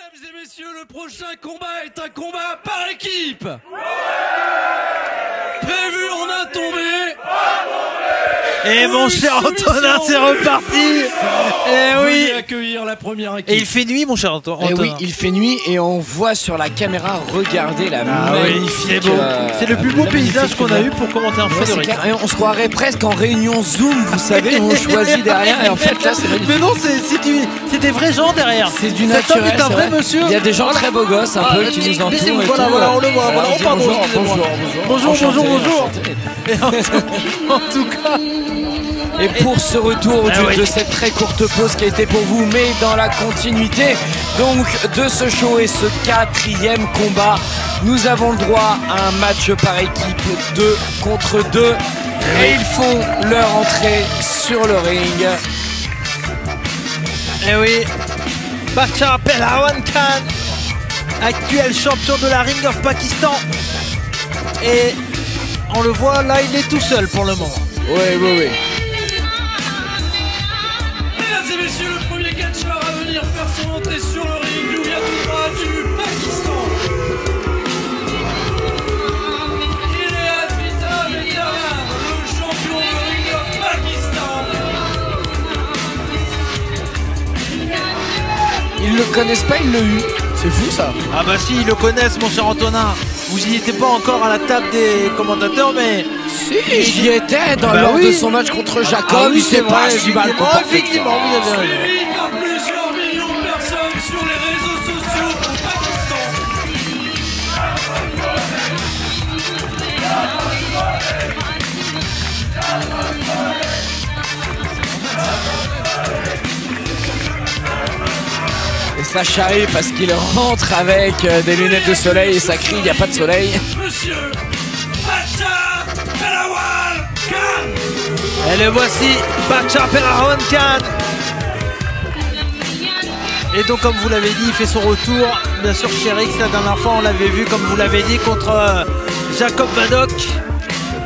Mesdames et messieurs, le prochain combat est un combat par équipe. Prévu en un tombé. Et mon cher Antonin, c'est reparti. Et oui, accueillir la première équipe. et il fait nuit, mon cher Antonin. Et oui, il fait nuit et on voit sur la caméra, regardez la magnifique. c'est beau. C'est le plus beau paysage qu'on a eu pour commenter un fait de ring. On se croirait presque en réunion Zoom, vous savez, où on choisit derrière et en fait là c'est magnifique. Mais non, c'est des vrais gens derrière. C'est du Cet homme naturel. est un c'est vrai vrai. monsieur. Il y a des gens très beaux gosses un peu qui nous entourent. Et Voilà, tout. voilà, on le voit. Voilà. Oh, pardon, Bonjour. bonjour. Enchanté. Et en tout cas. Et pour ce retour oui. de cette très courte pause qui a été pour vous, mais dans la continuité donc de ce show et ce 4e combat, nous avons le droit à un match par équipe 2 contre 2 et ils font leur entrée sur le ring. Eh oui, Bacha Pehlavwan Khan, actuel champion de la Ring of Pakistan. Et on le voit là, il est tout seul pour le moment. Oui. Mesdames et messieurs, le premier catcheur à venir faire son entrée sur le ring nous vient tout droit du Pakistan. Il est Advita Vedara, le champion de Ring of Pakistan. Ils le connaissent pas, ils l'ont eu. C'est fou ça. Ah bah si, ils le connaissent, mon cher Antonin. Vous y étiez pas encore à la table des commentateurs, mais... Si, j'y étais lors de son match contre Jacob, oui, il s'est pas si mal comporté. effectivement, vous avez raison. Suivi par plusieurs millions de personnes sur les réseaux sociaux au Pakistan. Et ça charrie parce qu'il rentre avec des lunettes de soleil et ça crie, il n'y a pas de soleil. Monsieur Bacha Pehlavwan Khan. Et le voici, Bacha Pehlavwan Khan. Et donc, comme vous l'avez dit, il fait son retour, bien sûr, chez Rix. La dernière fois, on l'avait vu, comme vous l'avez dit, contre Jacob Vadok.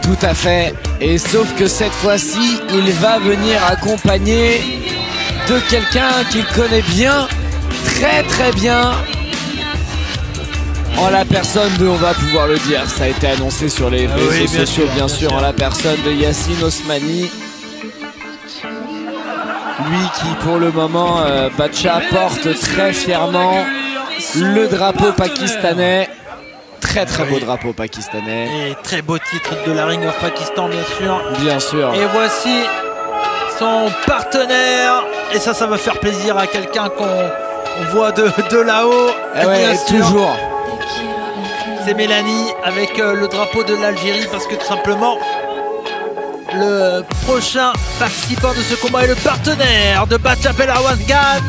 Tout à fait. Et sauf que cette fois-ci, il va venir accompagné de quelqu'un qu'il connaît bien, très bien. En la personne de, on va pouvoir le dire, ça a été annoncé sur les réseaux sociaux, bien sûr, en la personne de Yassine Osmani. Lui qui, pour le moment, Bacha porte très fièrement le drapeau pakistanais. Très beau drapeau pakistanais. Et très beau titre de la Ring of Pakistan, bien sûr. Bien sûr. Et voici son partenaire. Et ça va faire plaisir à quelqu'un qu'on voit de là-haut. Ouais, toujours. C'est Mélanie avec le drapeau de l'Algérie parce que tout simplement le prochain participant de ce combat est le partenaire de Bacha Pehlavwan Khan.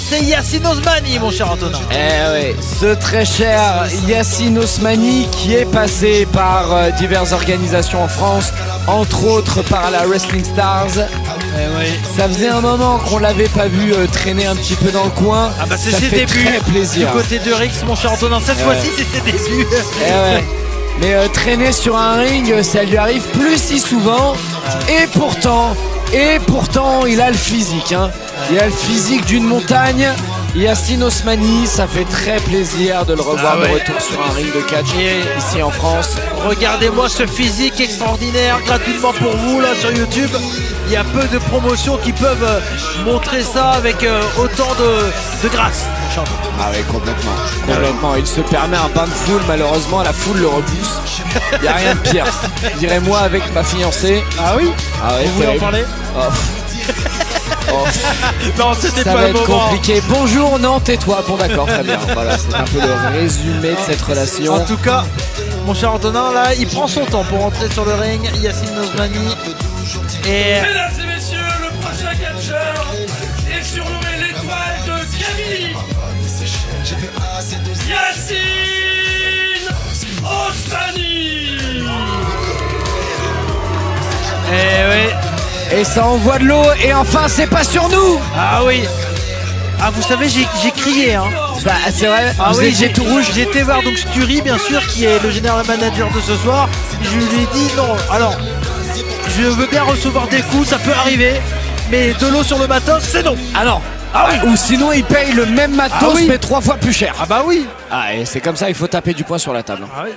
C'est Yassine Osmani, mon cher Antonin. Oui, ce très cher Yassine Osmani qui est passé par diverses organisations en France, entre autres par la Wrestling Stars. Ça faisait un moment qu'on l'avait pas vu traîner un petit peu dans le coin. Ah bah c'est ça ses fait débuts très plaisir. du côté de Rix, mon cher Antonin. Cette fois-ci, c'est ses débuts. Mais traîner sur un ring, ça lui arrive plus si souvent. Et pourtant, il a le physique. Il a le physique d'une montagne. Yassine Osmani, ça fait très plaisir de le revoir de retour sur un ring de catch ici en France. Regardez-moi ce physique extraordinaire gratuitement pour vous là sur YouTube. Il y a peu de promotions qui peuvent montrer ça avec autant de grâce. Ah oui, complètement. Il se permet un bain de foule, malheureusement la foule le repousse. Il n'y a rien de pire. Je dirais moi avec ma fiancée. Ah oui. Vous voulez en parler? Non, c'était ça pas va le être moment. compliqué. Bonjour, non, tais-toi. Bon d'accord, très bien. Voilà, c'est un peu le résumé de cette relation. En tout cas, mon cher Antonin, là, il prend son temps pour entrer sur le ring. Yassine Osmani. Et Mesdames et messieurs, le prochain catcheur est surnommé l'étoile de Kabylie. Yassine Osmani. Et ça envoie de l'eau. Et enfin, c'est pas sur nous. Ah oui. Ah, vous savez, j'ai crié, hein. Bah, c'est vrai. Ah oui, j'ai tout rouge. J'ai été voir donc Sturi, bien sûr, qui est le général manager de ce soir. Je lui ai dit non. Alors, je veux bien recevoir des coups, ça peut arriver, mais de l'eau sur le matos, c'est non. Ah non. Ou sinon il paye le même matos mais 3 fois plus cher. Ah bah oui. Ah, et c'est comme ça, il faut taper du poing sur la table. Ah oui.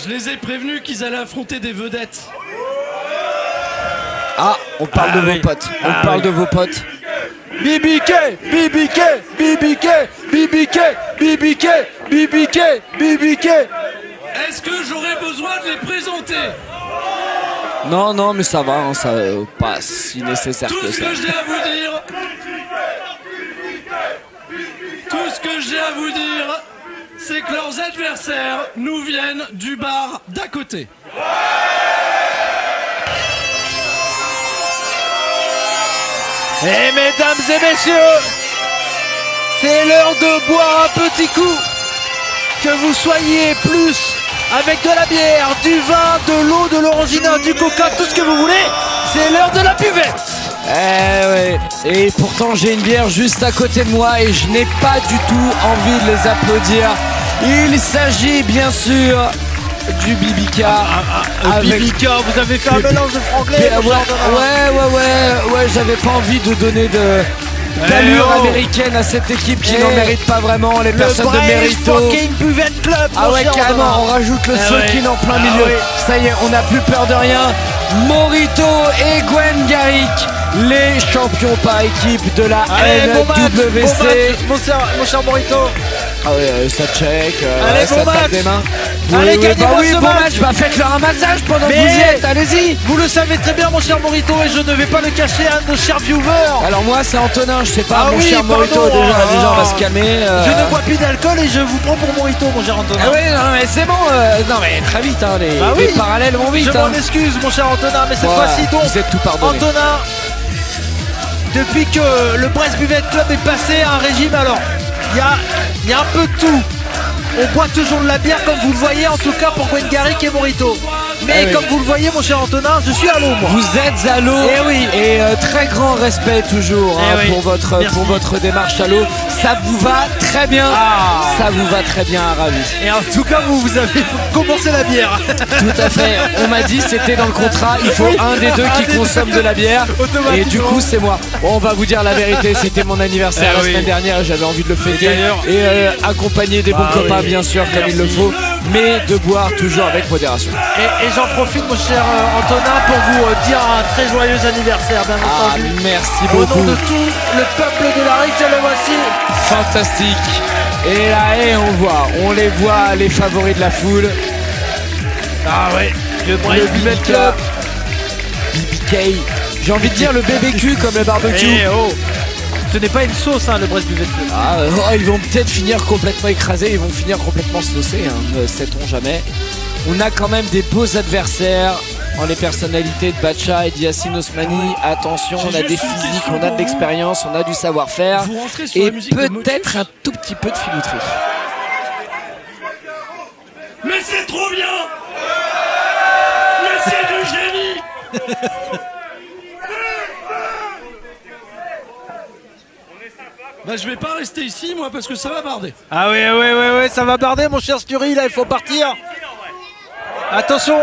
Je les ai prévenus qu'ils allaient affronter des vedettes. Ah, on parle de vos potes. On parle de vos potes. BBK, BBK, BBK, BBK, BBK, BBK, BBK. Est-ce que j'aurais besoin de les présenter? Non, non, mais ça va, hein, ça pas si nécessaire Tout que ce ça. que j'ai à vous dire, tout ce que j'ai à vous dire, c'est que leurs adversaires nous viennent du bar d'à côté. Et mesdames et messieurs, c'est l'heure de boire un petit coup. Que vous soyez plus avec de la bière, du vin, de l'eau, de l'orangina, du coca, tout ce que vous voulez, c'est l'heure de la buvette. Eh ouais. Et pourtant j'ai une bière juste à côté de moi et je n'ai pas du tout envie de les applaudir. Il s'agit bien sûr du BBK. BBK, vous avez fait un mélange de franglais. Ouais, j'avais pas envie de donner d'allure américaine à cette équipe qui n'en mérite pas vraiment. Les personnes de Mérito. Fucking Buvette Club. Ah ouais, carrément, on rajoute le fucking en plein milieu. Ouais. Ça y est, on n'a plus peur de rien. Morito et Gwen Garrick, les champions par équipe de la NWC. Mon cher Morito. Ah ouais, ça check, allez, ça bon tape match. des mains. Allez, gagnez-moi ce bon match. Bah faites-leur un massage pendant que Mais vous y êtes, allez-y. Vous le savez très bien, mon cher Morito, et je ne vais pas le cacher à nos chers viewers. Alors moi c'est Antonin, je sais pas, Ah mon oui, cher Morito, pardon. déjà on va se calmer. Je ne bois plus d'alcool et je vous prends pour Morito, mon cher Antonin. Ah ouais, non mais c'est bon, non mais très vite, hein, les Bah oui. parallèles vont vite. Je m'en excuse, mon cher Antonin, mais cette fois-ci, donc, vous êtes tout pardonné. Antonin, depuis que le Brest Buvette Club est passé à un régime, alors, il y a un peu de tout. On boit toujours de la bière, comme vous le voyez, en tout cas pour Gwen Garrick et Morito. Mais oui. comme vous le voyez, mon cher Antonin, je suis à l'eau, moi. Vous êtes à l'eau. Eh oui. Et très grand respect toujours Eh oui. pour votre démarche à l'eau. Ça vous va très bien. Ah. Ça vous va très bien, ravi. Et en tout cas, vous avez commencé la bière. Tout à fait. On m'a dit c'était dans le contrat. Il faut un des deux qui consomme de la bière. Et du coup, c'est moi. Bon, on va vous dire la vérité. C'était mon anniversaire la semaine dernière. J'avais envie de le fêter. Et accompagner des bons copains, bien sûr, comme il le faut. Mais de boire toujours avec modération. Et j'en profite, mon cher Antonin, pour vous dire un très joyeux anniversaire, bien entendu. Merci Au beaucoup. nom de tout le peuple de la Rive, je le voici. Fantastique. Et là, on les voit, les favoris de la foule. Ah ouais, le Brest Buvette Club. BBK. J'ai envie de dire le BBQ comme le barbecue. Eh oh, ce n'est pas une sauce, hein, le Brest Buvette Club. Ah, ils vont peut-être finir complètement écrasés, ils vont finir complètement saucés, hein, ne sait-on jamais. On a quand même des beaux adversaires en les personnalités de Batcha et d'Yacine Osmani. Attention, on a des physiques, on a de l'expérience, on a du savoir-faire Vous rentrez sur et la musique de peut-être Motus. un tout petit peu de filouterie. Mais c'est trop bien. Mais c'est du génie. Bah je vais pas rester ici moi parce que ça va barder. Ah oui, ça va barder, mon cher Sturi, là, il faut partir. Attention,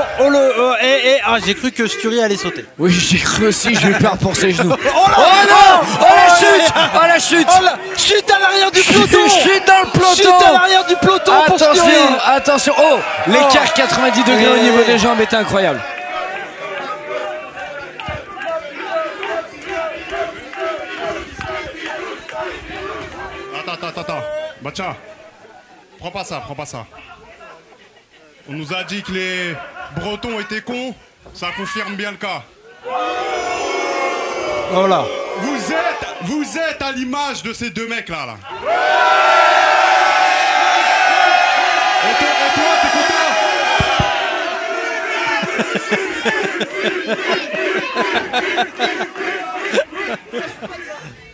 j'ai cru que Sturi allait sauter. Oui, j'ai cru aussi, j'ai eu peur pour ses genoux. Oh là, non. Oh la chute. Oh la chute. Oh là, chute à l'arrière du peloton. Chute dans le peloton. Chute à l'arrière du peloton pour Sturi. Attention, oh, l'écart 90 degrés au niveau des jambes est incroyable. Attends. Batcha, prends pas ça. On nous a dit que les Bretons étaient cons, ça confirme bien le cas. Voilà. Vous êtes à l'image de ces deux mecs là. Et toi, t'es content?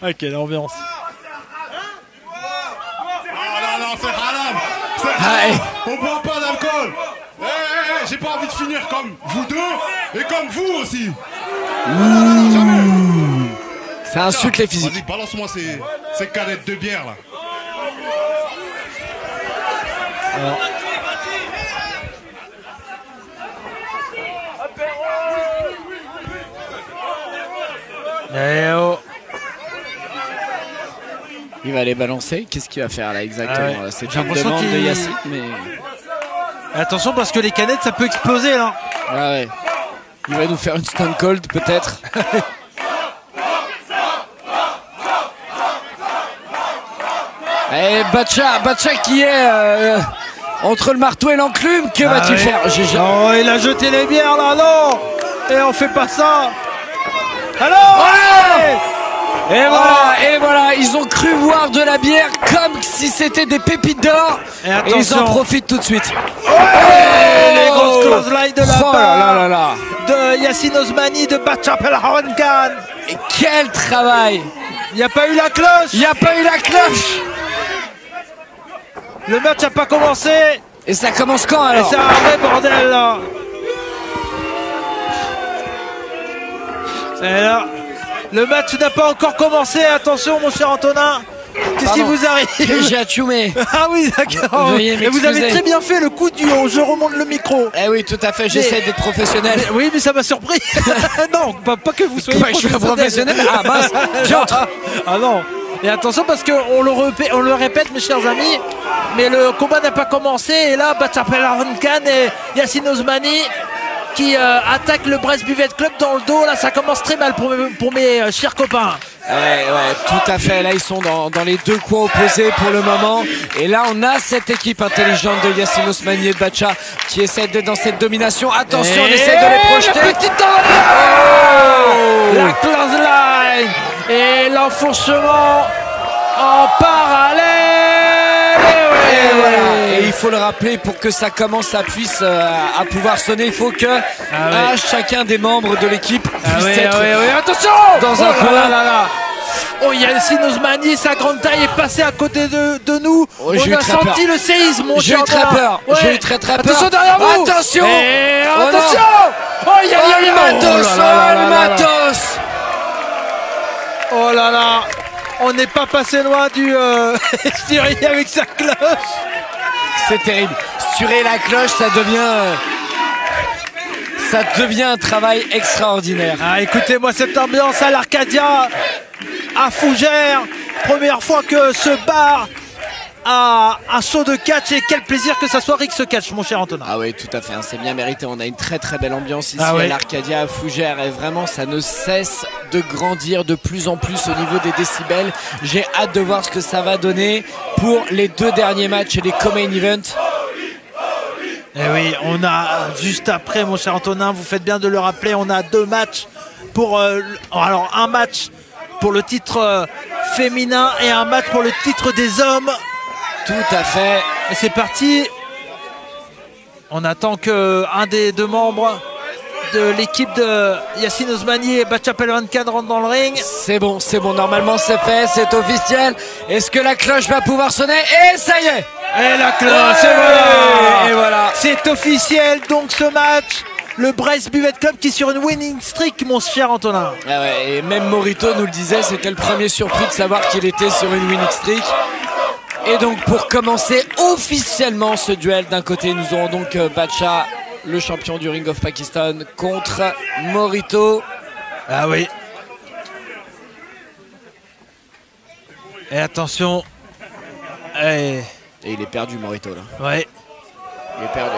Ah, quelle ambiance. Non, c'est haram. On boit pas d'alcool. J'ai pas envie de finir comme vous deux et comme vous aussi. Ça insulte les physiques. Vas-y, balance-moi ces canettes de bière là. Il va les balancer. Qu'est-ce qu'il va faire là exactement? Ah ouais. C'est une demande de Yacine, mais attention parce que les canettes ça peut exploser là. Ah ouais. Il va nous faire une Stone Cold peut-être. Et Batcha qui est entre le marteau et l'enclume. Que va-t-il faire? Oh, il a jeté les bières là, non. Et on fait pas ça. Alors et voilà, ils ont cru voir de la bière comme si c'était des pépites d'or. Et ils en profitent tout de suite. Les grosses clotheslines de la part de Yacine Osmani de Batchapel Hawan Khan. Et quel travail! Il n'y a pas eu la cloche. Le match n'a pas commencé. Et ça commence quand alors? Et c'est un vrai bordel là. Et là, le match n'a pas encore commencé. Attention mon cher Antonin. Qu'est-ce qui vous arrive? J'ai atchoumé. Ah oui, d'accord. Et vous avez très bien fait le coup du je remonte le micro. Eh oui, tout à fait, j'essaie d'être professionnel. Oui, mais ça m'a surpris. Non, pas que vous soyez professionnel. Ah mince, j'entre. Ah non. Et attention parce qu'on le répète mes chers amis, mais le combat n'a pas commencé. Et là, Batchapel Hawan Khan et Yacine Osmani qui attaquent le Brest Buvette Club dans le dos. Là, ça commence très mal pour mes chers copains. Ouais, tout à fait. Là, ils sont dans les deux coins opposés pour le moment. Et là, on a cette équipe intelligente de Yacine Osmani et de Batcha qui essaie d'être dans cette domination. Attention, on essaie de les projeter. La clothesline et l'enfoncement en parallèle. Et voilà. Et il faut le rappeler, pour que ça commence à pouvoir sonner, il faut que chacun des membres de l'équipe puisse être attention dans un coin. Oh, Yacine Osmani, sa grande taille est passée à côté de nous. On a senti le séisme, mon cher. J'ai eu très peur. Attention derrière vous. Attention. Attention. Oh, il y a le matos. Oh là là. On n'est pas passé loin du Sturi avec sa cloche. C'est terrible. Sturer la cloche, ça devient un travail extraordinaire. Ah, écoutez-moi cette ambiance à l'Arcadia, à Fougères. Première fois que ce bar a un show de catch, et quel plaisir que ça soit Rix Catch, mon cher Antonin. Ah oui, tout à fait, c'est bien mérité. On a une très belle ambiance ici à l'Arcadia, à Fougères, et vraiment ça ne cesse de grandir de plus en plus au niveau des décibels. J'ai hâte de voir ce que ça va donner pour les deux derniers matchs et les co-main events. Et oui, on a juste après, mon cher Antonin, vous faites bien de le rappeler, on a deux matchs pour alors un match pour le titre féminin et un match pour le titre des hommes. Tout à fait. Et c'est parti. On attend qu'un des deux membres de l'équipe de Yacine Osmani et Batchapel Hawan Khan rentre dans le ring. C'est bon, normalement c'est fait, c'est officiel. Est-ce que la cloche va pouvoir sonner? Et ça y est. Et la cloche, et voilà. C'est officiel, donc ce match, le Brest Buvette Club qui est sur une winning streak, mon cher Antonin. Ah ouais, et même Morito nous le disait, c'était le premier surpris de savoir qu'il était sur une winning streak. Et donc pour commencer officiellement ce duel, d'un côté nous aurons donc Batcha, le champion du Ring of Pakistan, contre Morito. Ah oui. Et attention. Et il est perdu, Morito là. Ouais. Il est perdu.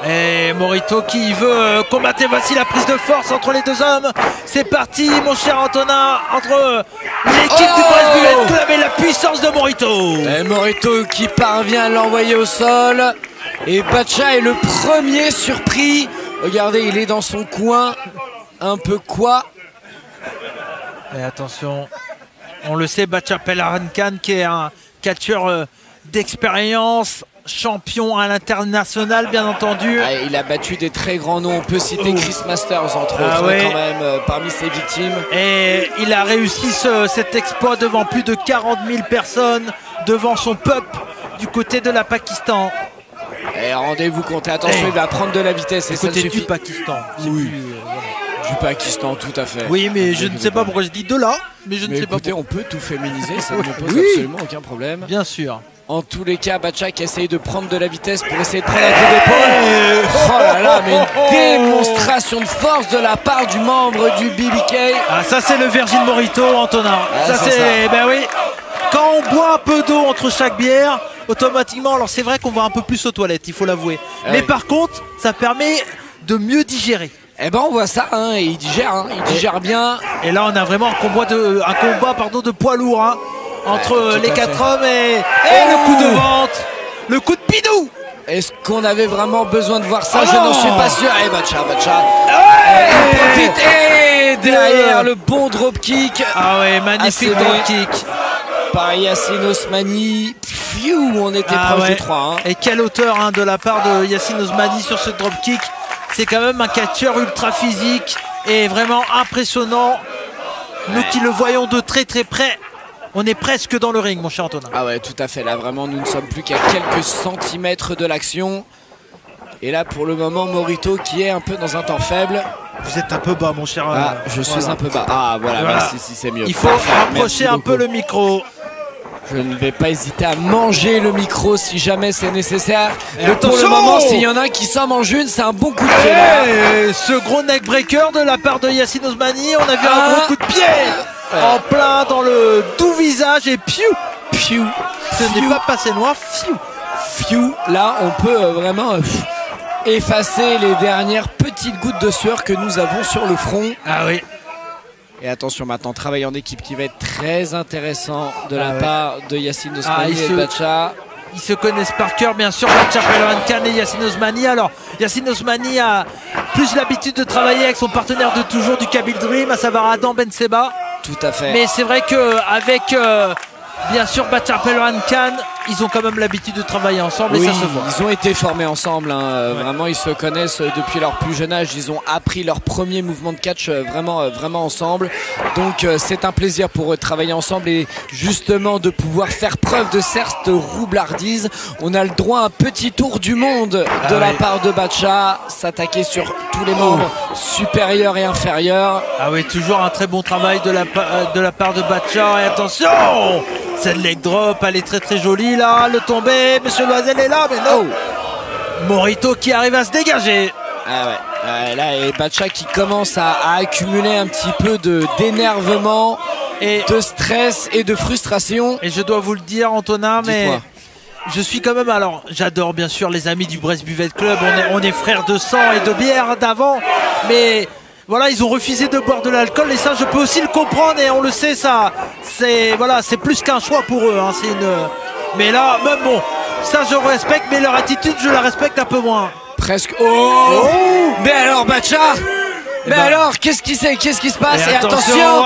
Et Morito qui veut combattre. Voici la prise de force entre les deux hommes. C'est parti, mon cher Antonin, entre l'équipe du Brest Buvette Club et la puissance de Morito. Et Morito qui parvient à l'envoyer au sol. Et Batcha est le premier surpris. Regardez, il est dans son coin. Un peu quoi. Et attention, on le sait, Batchapel Hawan Khan qui est un catcheur d'expérience, champion à l'international bien entendu. Ah, il a battu des très grands noms, on peut citer Chris Masters entre autres quand même parmi ses victimes. Et il a réussi cet exploit devant plus de 40 000 personnes, devant son peuple du côté de la Pakistan. Et rendez-vous compte, attention, il va prendre de la vitesse et ça ne suffit. Du Pakistan. Oui. Du Pakistan, tout à fait. Oui, mais je ne sais pas pourquoi je dis de là, mais je ne sais pas. Écoutez, on peut tout féminiser, ça ne me pose absolument aucun problème. Bien sûr. En tous les cas, Batcha qui essaye de prendre de la vitesse pour essayer de prendre un coup d'épaule. Oh là là, mais une démonstration de force de la part du membre du BBK. Ah, ça c'est le Virgin Morito, Antonin. Ah, ça c'est ça. Ben oui. Quand on boit un peu d'eau entre chaque bière, automatiquement, alors c'est vrai qu'on va un peu plus aux toilettes, il faut l'avouer. Mais oui. par contre, ça permet de mieux digérer. Eh ben on voit ça, hein, et il digère bien. Et là, on a vraiment un combat de poids lourd hein, entre Ouais, tout les à 4 fait. hommes et le coup de vente, le coup de bidou. Est-ce qu'on avait vraiment besoin de voir ça? Je n'en suis pas sûr. Et Batcha. Ouais. Profite et derrière le bon dropkick. Ah ouais, magnifique Asséné dropkick. Par Yassine Osmani. Pfiou, on était Ah proche ouais. du 3. Hein. Et quelle hauteur hein, de la part de Yassine Osmani sur ce dropkick. C'est quand même un catcheur ultra physique et vraiment impressionnant. Nous qui le voyons de très très près, on est presque dans le ring, mon cher Antonin. Ah ouais, tout à fait. Là, vraiment, nous ne sommes plus qu'à quelques centimètres de l'action. Et là, pour le moment, Morito qui est un peu dans un temps faible. Vous êtes un peu bas, mon cher. Ah, je suis un peu bas. Ah, voilà. Merci, si c'est mieux. Il faut Parfait. rapprocher Merci un peu beaucoup. le micro. Je ne vais pas hésiter à manger le micro si jamais c'est nécessaire. Et Mais pour le attention, moment, s'il y en a qui s'en mangent une, c'est un bon coup de pied là. Et ce gros neck breaker de la part de Yassine Osmani, on a vu un Ah. gros coup de pied en plein dans le doux visage et piou, Piou, ce n'est pas passé loin, fiou. fiou. Là, on peut vraiment effacer les dernières petites gouttes de sueur que nous avons sur le front. Ah oui. Et attention maintenant, travail en équipe qui va être très intéressant de la Ah ouais. part de Yassine Osmani il et se- Batcha. Ils se connaissent par cœur, bien sûr, Batcha Pelohan Khan et Yassine Osmani. Alors, Yassine Osmani a plus l'habitude de travailler avec son partenaire de toujours du Kabyl Dream, à savoir Adam Ben Seba. Tout à fait. Mais c'est vrai qu'avec, bien sûr, Batcha Pelohan Khan, ils ont quand même l'habitude de travailler ensemble Oui, et ça se voit. ils ont été formés ensemble, hein. Vraiment ils se connaissent depuis leur plus jeune âge, ils ont appris leur premier mouvement de catch vraiment ensemble, donc c'est un plaisir pour eux de travailler ensemble et justement de pouvoir faire preuve de cette roublardise. On a le droit à un petit tour du monde de la part de Batcha, s'attaquer sur tous les membres supérieurs et inférieurs. Ah oui, toujours un très bon travail de la part de Batcha. Et attention, cette leg drop, elle est très très jolie là. Le tombé, Monsieur Loisel est là, mais non. Morito qui arrive à se dégager. Ah ouais, là et Batcha qui commence à accumuler un petit peu d'énervement et de stress et de frustration. Et je dois vous le dire, Antonin, mais Dites-moi. je suis quand même, alors j'adore bien sûr les amis du Brest Buvette Club, on est frères de sang et de bière d'avant, mais voilà, ils ont refusé de boire de l'alcool et ça je peux aussi le comprendre et on le sait, ça c'est voilà, c'est plus qu'un choix pour eux hein, mais là même bon, ça je respecte, mais leur attitude je la respecte un peu moins. Presque. Oh, mais alors Batcha, mais ben- alors qu'est-ce qui se passe? Et attention,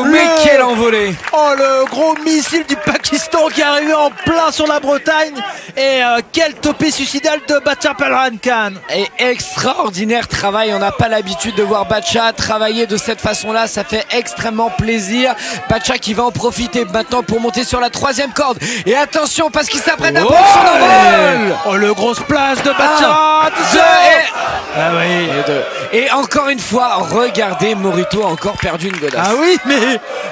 mais Le- quelle envolée! Oh, le gros missile du Pakistan qui est arrivé en plein sur la Bretagne. Et quel topé suicidal de Batcha Pelohan Khan. Et extraordinaire travail, on n'a pas l'habitude de voir Batcha travailler de cette façon-là, ça fait extrêmement plaisir. Batcha qui va en profiter maintenant pour monter sur la 3e corde. Et attention parce qu'il s'apprête à prendre son envol. Oh, le gros splash de Batcha. Un, Attention. deux, Ah oui. Et encore une fois, regardez, Morito a encore perdu une godasse. Ah oui, mais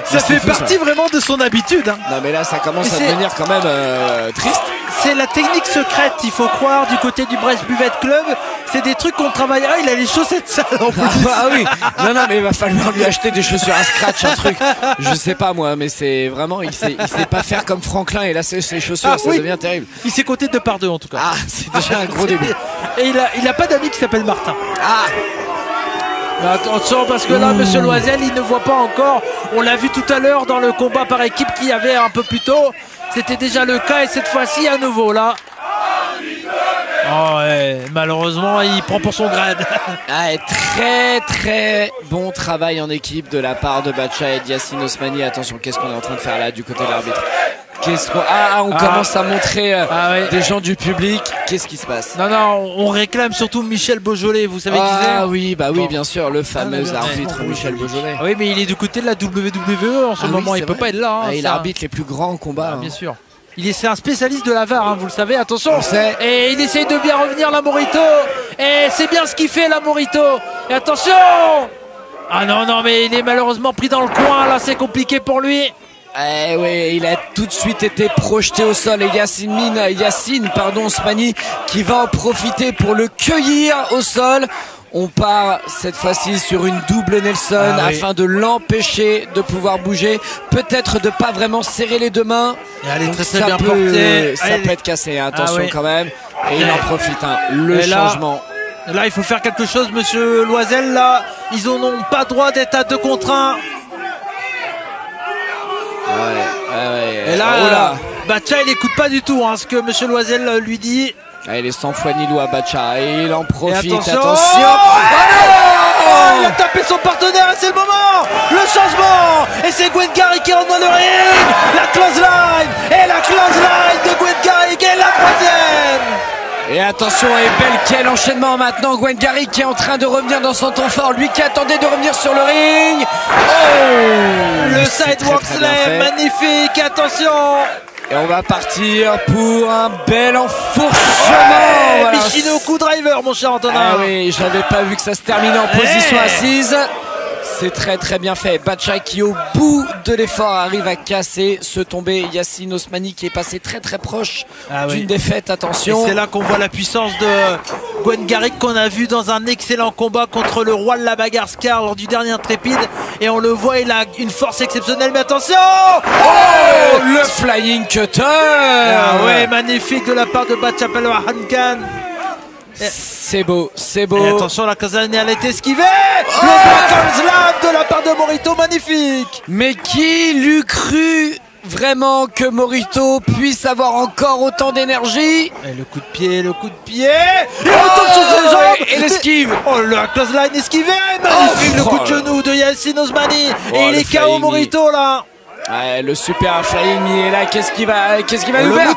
ça c'est fait fou, partie ça. vraiment de son habitude. Hein. Non mais là ça commence Mais à c'est- devenir quand même triste. C'est la technique secrète, il faut croire, du côté du Brest Buvette Club. C'est des trucs qu'on travaille. Ah, il a les chaussettes sales en plus. Ah oui, non mais il va falloir lui acheter des chaussures à scratch, un truc. Je sais pas moi, mais c'est vraiment, il sait pas faire comme Franklin et là c'est ses chaussures, Ah ça oui. devient terrible. Il s'est compté 2 par 2 en tout cas. Ah, c'est déjà un gros début. Et il a pas d'ami qui s'appelle Martin. Ah, Mais attention parce que là, Monsieur Loisel, il ne voit pas encore. On l'a vu tout à l'heure dans le combat par équipe qu'il y avait un peu plus tôt. C'était déjà le cas et cette fois-ci à nouveau là. Oh ouais, malheureusement, il prend pour son grade. ah, et très bon travail en équipe de la part de Batcha et Yassine Osmani. Attention, qu'est-ce qu'on est en train de faire là du côté de l'arbitre? On commence à montrer ouais. des gens du public. Qu'est-ce qui se passe? Non, on réclame surtout Michel Beaujolais, vous savez qui c'est? Ah oui, bah oui, Bon. bien sûr, le fameux Ah, mais arbitre ouais. Michel Beaujolais. Ah oui, mais il est du côté de la WWE en ce Ah oui, moment, il c'est peut vrai. pas être là. Hein, Ah, il ça. arbitre les plus grands combats. Ah, hein. bien sûr. C'est un spécialiste de la VAR, hein, vous le savez, attention. On le sait. Et il essaye de bien revenir, la Morito. Et c'est bien ce qu'il fait, la Morito. Et attention. Ah non, mais il est malheureusement pris dans le coin, là, c'est compliqué pour lui. Eh oui, il a tout de suite été projeté au sol et Yacine Osmani qui va en profiter pour le cueillir au sol. On part cette fois-ci sur une double Nelson afin de l'empêcher de pouvoir bouger, peut-être de pas vraiment serrer les deux mains. Et elle est très bien portée. Ça peut être cassé, hein. Attention quand même. Et il en profite, hein. Le changement. Là, il faut faire quelque chose, monsieur Loisel. Là, ils n'ont pas droit d'être à 2 contre 1. Et là, Batcha, il n'écoute pas du tout ce que monsieur Loisel lui dit. Il est sans foi ni loi, Batcha, et il en profite. Et attention. Oh, il a tapé son partenaire et c'est le moment. Le changement. Et c'est Gwen Garrick qui rentre dans le ring. La close line. Et la close line de Gwen Garrick et la 3e. Et attention, et quel enchaînement maintenant. Gwen Garrick qui est en train de revenir dans son temps fort. Lui qui attendait de revenir sur le ring. Le sidewalk slam, magnifique. Attention. Et on va partir pour un bel enfourchement. Voilà. Michinoku driver, mon cher Antonin. Ah oui, j'avais pas vu que ça se terminait en position assise. C'est très très bien fait. Batcha qui au bout de l'effort arrive à casser ce tombé. Yacine Osmani qui est passé très très proche d'une défaite. Attention. C'est là qu'on voit la puissance de Gwen Garrick qu'on a vu dans un excellent combat contre le roi de la bagarre Scar lors du dernier Intrépide. Et on le voit, il a une force exceptionnelle. Mais attention, le flying cutter. Magnifique de la part de Batchapel Hankan. C'est beau, c'est beau. Et attention, la Kazane, elle est esquivée. Le Black Slam de la part de Morito, magnifique. Mais qui l'eût cru vraiment que Morito puisse avoir encore autant d'énergie. Et le coup de pied. Il retombe sur ses jambes. Et l'esquive. La close line esquivée. Magnifique le coup de genou de Yacine Osmani. Et il est KO Morito là. Le super flying, il est là. Qu'est-ce qu'il va nous faire?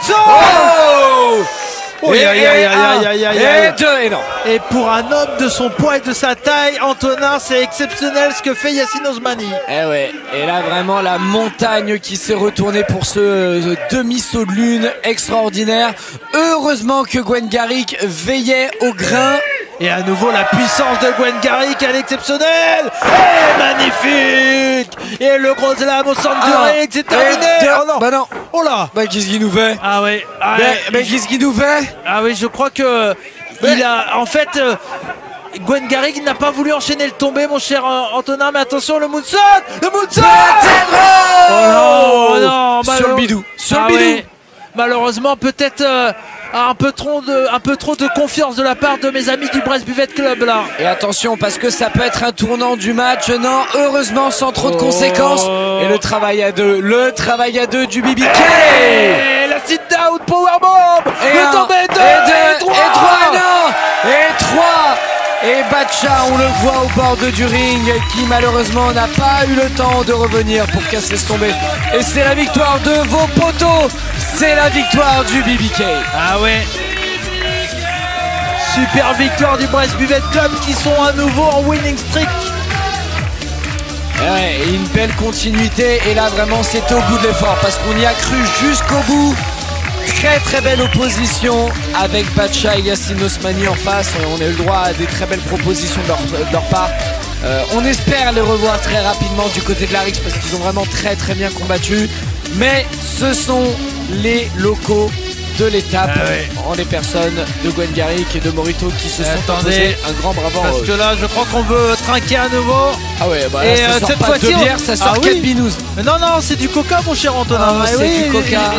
Et pour un homme de son poids et de sa taille, Antonin, c'est exceptionnel ce que fait Yacine Osmani. Et là vraiment la montagne qui s'est retournée pour ce demi-saut de lune extraordinaire. Heureusement que Gwen Garrick veillait au grain. Et à nouveau la puissance de Gwen Garrick, elle est exceptionnelle. Et magnifique. Et le gros slam au centre du ring, c'est terminé. Non. Oh là. Qu'est-ce qu'il nous fait? Mais qu'est-ce qu'il nous fait? Je crois que il a en fait Gwen Garrick n'a pas voulu enchaîner le tombé, mon cher Antonin, mais attention, le moonsault. Oh non, sur le bidou. Malheureusement, peut-être un peu trop de confiance de la part de mes amis du Brest Buvette Club là. Et attention, parce que ça peut être un tournant du match. Non, heureusement, sans trop de conséquences. Et le travail à deux du BBK. Et la sit down powerbomb. Le tombé et 3. Et 3. Et Batcha, on le voit au bord du ring, qui malheureusement n'a pas eu le temps de revenir pour casser ce tombé. Et c'est la victoire de vos potos. C'est la victoire du BBK. Super victoire du Brest Buvette Club qui sont à nouveau en winning streak. Et une belle continuité. Et là vraiment c'était au bout de l'effort parce qu'on y a cru jusqu'au bout. Très très belle opposition avec Batcha et Yacine Osmani en face. On a eu le droit à des très belles propositions de leur part. On espère les revoir très rapidement du côté de la Rix parce qu'ils ont vraiment très très bien combattu. Mais ce sont les locaux de l'étape en les personnes de Gwen Garrick et de Morito qui se sont imposés un grand bravo. Parce que là je crois qu'on veut trinquer à nouveau. Et ça sort cette pas de bière, ça sort 4 binous. Non, c'est du coca mon cher Antonin. C'est du coca.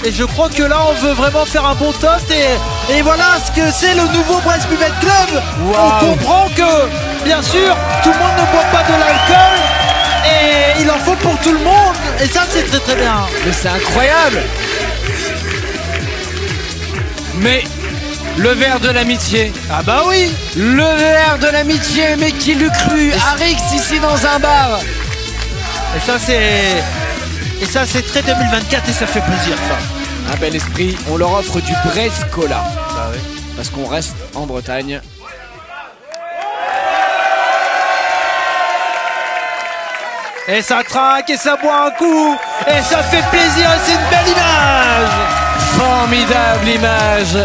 Et je crois que là on veut vraiment faire un bon toast et voilà ce que c'est le nouveau Brest Buvette Club. On comprend que bien sûr tout le monde ne boit pas de l'alcool et il en faut pour tout le monde et ça c'est très très bien. Mais c'est incroyable. Mais le verre de l'amitié. Le verre de l'amitié, mais qui l'eût cru? Arix ici dans un bar. Et ça c'est très 2024 et ça fait plaisir ça. Un bel esprit, on leur offre du Brest Cola. Parce qu'on reste en Bretagne. Et ça trinque et ça boit un coup. Et ça fait plaisir et c'est une belle image. Formidable image